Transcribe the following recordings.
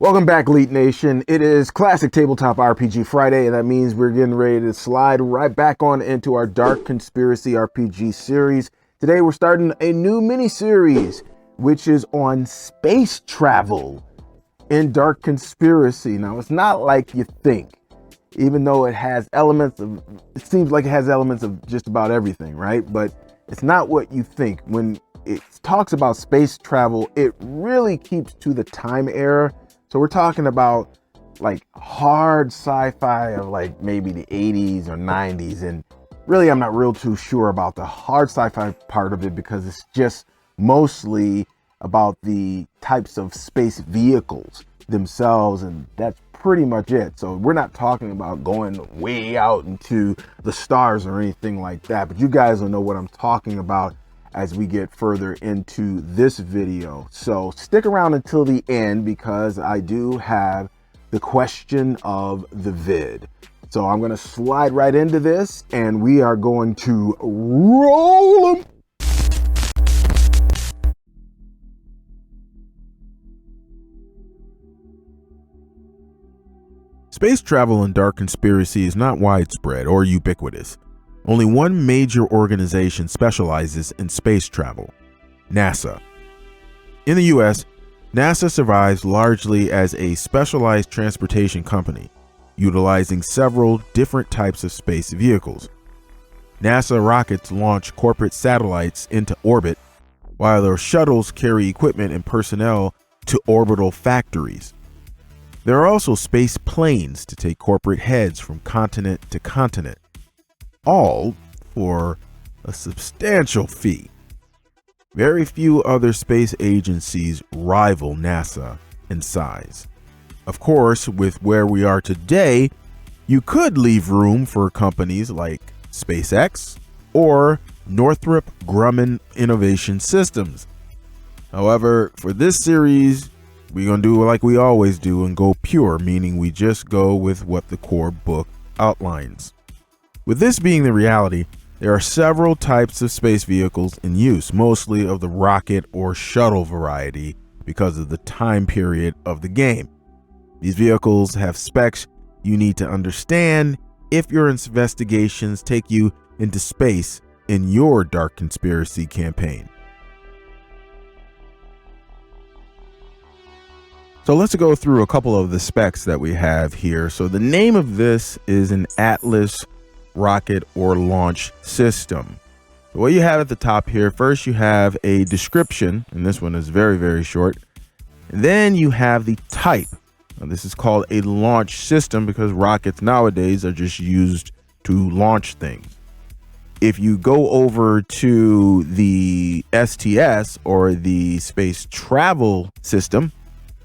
Welcome back, Elite Nation. It is Classic Tabletop RPG Friday, and that means we're getting ready to slide right back on into our Dark Conspiracy RPG series. Today we're starting a new mini-series, which is on space travel in Dark Conspiracy. Now, it's not like you think, even though it seems like it has elements of just about everything, right? But it's not what you think. When it talks about space travel, it really keeps to the time era. So we're talking about like hard sci-fi of like maybe the 80s or 90s. And really, I'm not real too sure about the hard sci-fi part of it because it's just mostly about the types of space vehicles themselves. And that's pretty much it. So we're not talking about going way out into the stars or anything like that. But you guys will know what I'm talking about as we get further into this video. So stick around until the end because I do have the question of the vid. So I'm going to slide right into this and we are going to roll them. Space travel in Dark Conspiracy is not widespread or ubiquitous. Only one major organization specializes in space travel: NASA. In the US, NASA survives largely as a specialized transportation company, utilizing several different types of space vehicles. NASA rockets launch corporate satellites into orbit, while their shuttles carry equipment and personnel to orbital factories. There are also space planes to take corporate heads from continent to continent, all for a substantial fee. Very few other space agencies rival NASA in size. Of course, with where we are today, you could leave room for companies like SpaceX or Northrop Grumman Innovation Systems. However, for this series, we're going to do like we always do and go pure, meaning we just go with what the core book outlines. With this being the reality, there are several types of space vehicles in use, mostly of the rocket or shuttle variety because of the time period of the game. These vehicles have specs you need to understand if your investigations take you into space in your Dark Conspiracy campaign. So let's go through a couple of the specs that we have here. So the name of this is an Atlas rocket or launch system. So what you have at the top here, first you have a description, and this one is very, very short. And then you have the type. Now, this is called a launch system because rockets nowadays are just used to launch things. If you go over to the STS or the space travel system,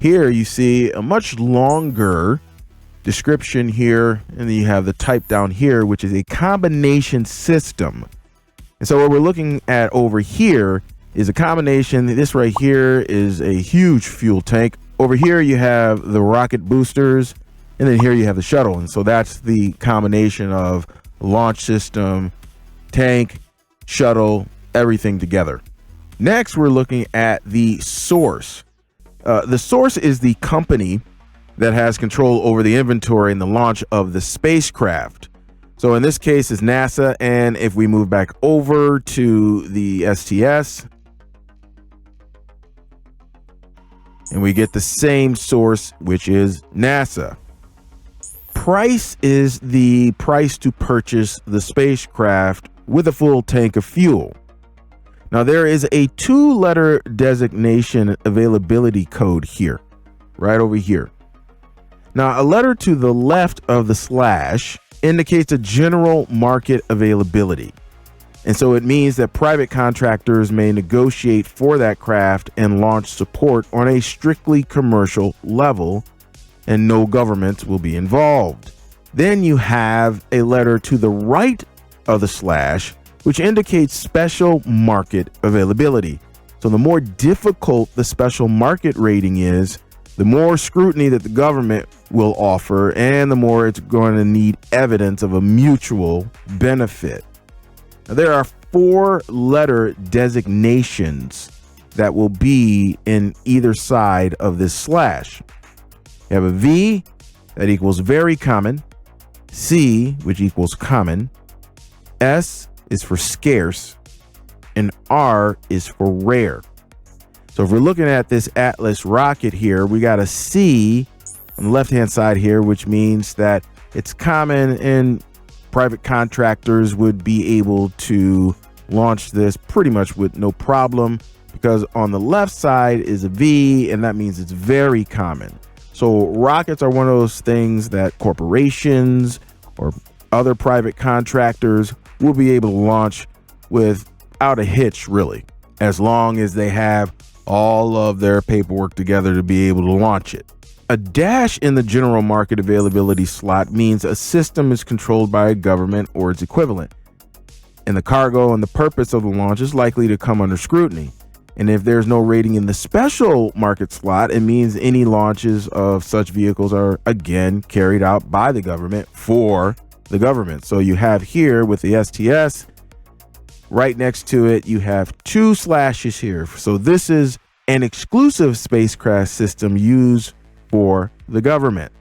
here you see a much longer description here, and then you have the type down here, which is a combination system. And so what we're looking at over here is a combination. This right here is a huge fuel tank. Over here you have the rocket boosters, and then here you have the shuttle. And so that's the combination of launch system, tank, shuttle, everything together. Next, we're looking at the source. The source is the company that has control over the inventory and the launch of the spacecraft. So in this case is NASA, and if we move back over to the STS, and we get the same source, which is NASA. Price is the price to purchase the spacecraft with a full tank of fuel. Now there is a 2-letter designation availability code here, right over here. Now, a letter to the left of the slash indicates a general market availability. And so it means that private contractors may negotiate for that craft and launch support on a strictly commercial level, and no government will be involved. Then you have a letter to the right of the slash, which indicates special market availability. So the more difficult the special market rating is, the more scrutiny that the government will offer, and the more it's going to need evidence of a mutual benefit. Now, there are 4-letter designations that will be in either side of this slash. You have a V that equals very common, C, which equals common, S is for scarce, and R is for rare. So if we're looking at this Atlas rocket here, we got a C on the left-hand side here, which means that it's common and private contractors would be able to launch this pretty much with no problem, because on the left side is a V, and that means it's very common. So rockets are one of those things that corporations or other private contractors will be able to launch without a hitch, really, as long as they have all of their paperwork together to be able to launch it. A dash in the general market availability slot means a system is controlled by a government or its equivalent, and the cargo and the purpose of the launch is likely to come under scrutiny. And if there's no rating in the special market slot, it means any launches of such vehicles are again carried out by the government for the government. So you have here with the STS, right next to it, you have two slashes here. So this is an exclusive spacecraft system used for the government.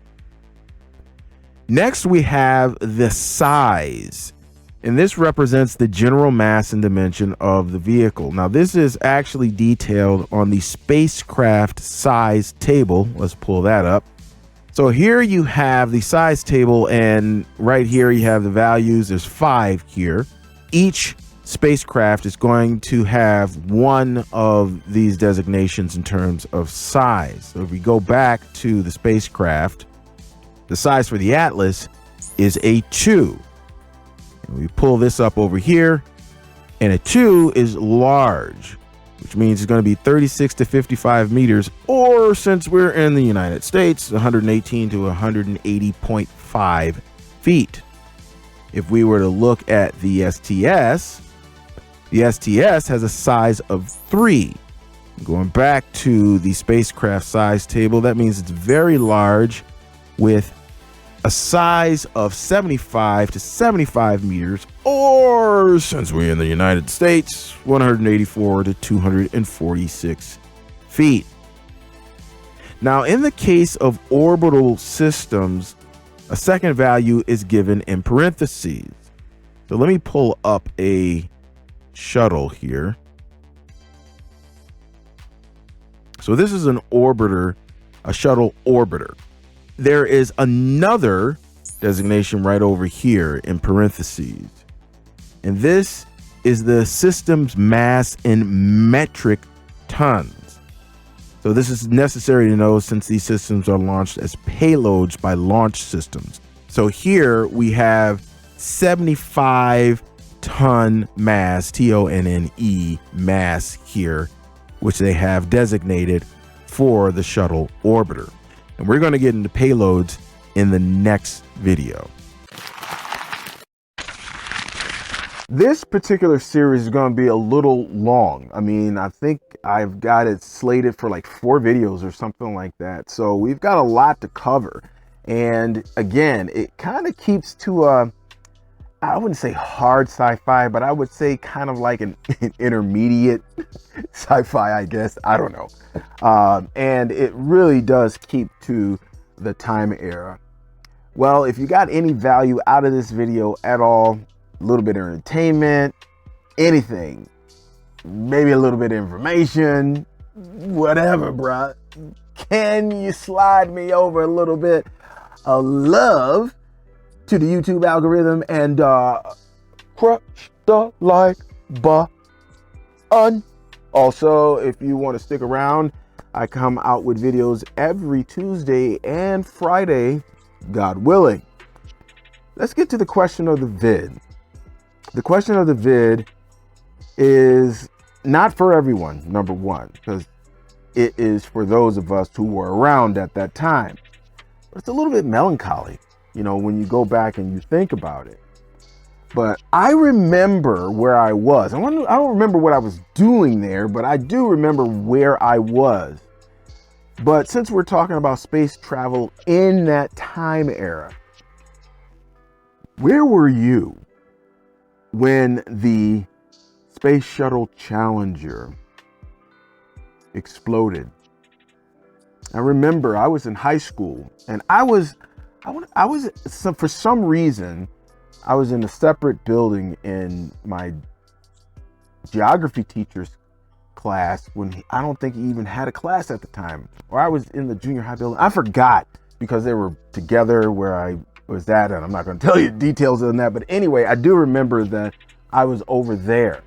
Next, we have the size, and this represents the general mass and dimension of the vehicle. Now, this is actually detailed on the spacecraft size table. Let's pull that up. So here you have the size table, and right here you have the values. There's 5 here. Each spacecraft is going to have one of these designations in terms of size. So if we go back to the spacecraft, the size for the Atlas is a 2. And we pull this up over here, and a 2 is large, which means it's going to be 36 to 55 meters, or since we're in the United States, 118 to 180.5 feet. If we were to look at the STS has a size of 3. Going back to the spacecraft size table, that means it's very large with a size of 75 to 75 meters, or since we're in the United States, 184 to 246 feet. Now, in the case of orbital systems, a second value is given in parentheses. So let me pull up a shuttle here. So this is an orbiter, a shuttle orbiter. There is another designation right over here in parentheses, and this is the system's mass in metric tons. So this is necessary to know since these systems are launched as payloads by launch systems. So here we have 75 ton mass, TONNE mass here, which they have designated for the shuttle orbiter. And we're going to get into payloads in the next video. This particular series is going to be a little long. I mean, I think I've got it slated for like 4 videos or something like that. So we've got a lot to cover. And again, it kind of keeps to I wouldn't say hard sci-fi, but I would say kind of like an intermediate sci-fi, I guess. I don't know. And it really does keep to the time era. Well, if you got any value out of this video at all, a little bit of entertainment, anything, maybe a little bit of information, whatever, bruh, can you slide me over a little bit of love to the YouTube algorithm and crush the like button. Also, if you want to stick around, I come out with videos every Tuesday and Friday, God willing. Let's get to the question of the vid. The question of the vid is not for everyone, number one, because it is for those of us who were around at that time. But it's a little bit melancholy, you know, when you go back and you think about it. But I remember where I was. I don't remember what I was doing there, but I do remember where I was. But since we're talking about space travel in that time era, where were you when the Space Shuttle Challenger exploded I remember I was in high school, and for some reason, I was in a separate building in my geography teacher's class when I don't think he even had a class at the time, or I was in the junior high building. I forgot because they were together where I was at, and I'm not going to tell you details on that. But anyway, I do remember that I was over there,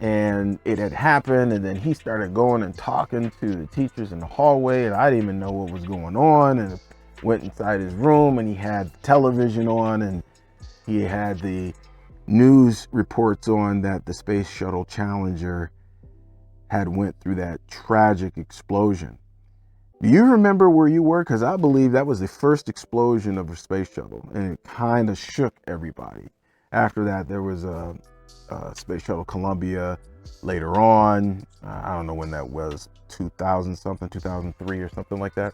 and it had happened, and then he started going and talking to the teachers in the hallway, and I didn't even know what was going on, and went inside his room, and he had television on, and he had the news reports on that the Space Shuttle Challenger had went through that tragic explosion. Do you remember where you were? Because I believe that was the first explosion of a space shuttle, and it kind of shook everybody. After that, there was a Space Shuttle Columbia later on. I don't know when that was, 2000 something, 2003 or something like that.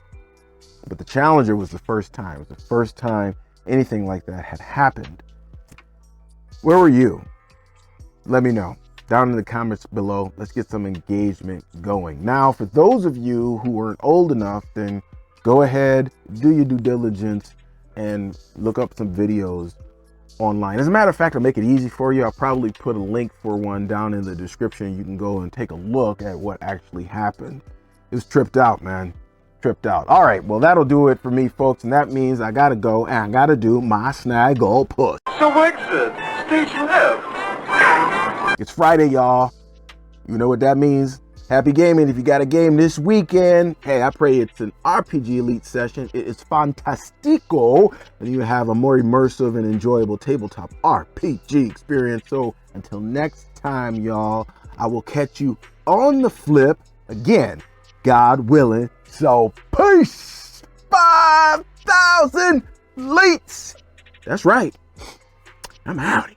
But the Challenger was the first time. It was the first time anything like that had happened. Where were you? Let me know down in the comments below. Let's get some engagement going. Now, for those of you who weren't old enough, then go ahead, do your due diligence, and look up some videos online. As a matter of fact, I'll make it easy for you. I'll probably put a link for one down in the description. You can go and take a look at what actually happened. It was tripped out, man. Tripped out. All right, well, that'll do it for me, folks, and that means I gotta go and I gotta do my snag goal push. So exit stage left. It's Friday, y'all. You know what that means. Happy gaming. If you got a game this weekend, hey, I pray it's an RPG Elite session. It is fantastico, and you have a more immersive and enjoyable tabletop RPG experience. So until next time, y'all, I will catch you on the flip again, God willing. So peace. 5,000 leets. That's right. I'm out.